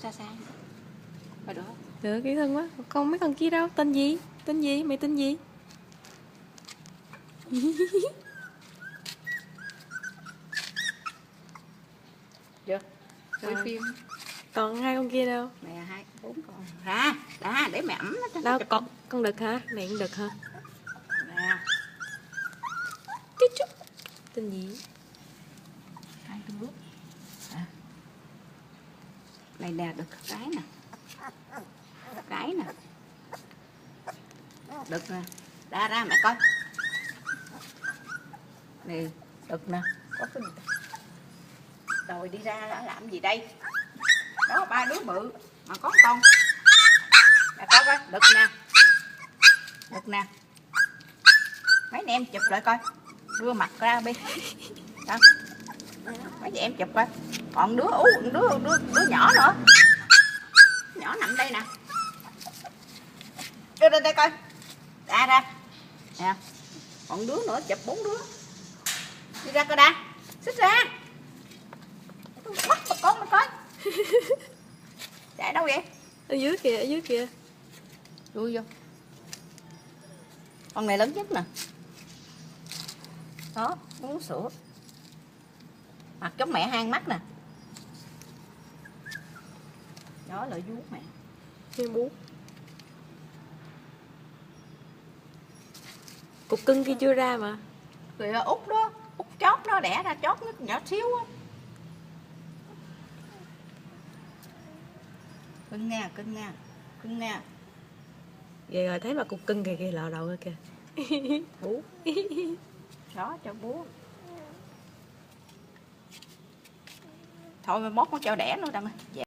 xa xa rồi được. Được, dễ thương quá. Con mấy con kia đâu? Tên gì? Tên gì? Mày tên gì? Được. Quay phim. Còn hai con kia đâu? Mẹ hai bốn con. Ra để mẹ ấm nó. Đâu con đực hả? Mẹ con đực hả? Nè. Chút. Tên gì? Hai đứa. Này nè, đực cái nè. Cái nè. Đực nè. Ra mẹ coi. Nè, đực nè. Có cái gì? Rồi đi ra làm gì đây? Đó, ba đứa bự mà có con. Mẹ coi đực nè. Đực nè. Mấy anh em chụp lại coi. Đưa mặt ra đi. Đó. Mấy chị em chụp coi. Còn đứa đứa nhỏ nữa. Nhỏ nằm đây nè. Đưa đây coi. Ra. Nè. Còn đứa nữa chụp 4 đứa. Đi ra coi đã. Xích ra. Bắt con mày coi. Chạy đâu vậy? Ở dưới kìa. Chui vô. Con này lớn nhất nè. Đó, uống sữa. Mặt giống mẹ hang mắt nè. Đó là vú mẹ. Thêm bú. Cục cưng kia chưa ra mà. Kìa út đó. Út chót nó đẻ ra chót nó nhỏ xíu á. Cưng nha. Vậy rồi thấy mà cục cưng kìa lò đầu kìa. Bú. Đó cho bú. Thôi mai mốt nó cho đẻ nó đằng.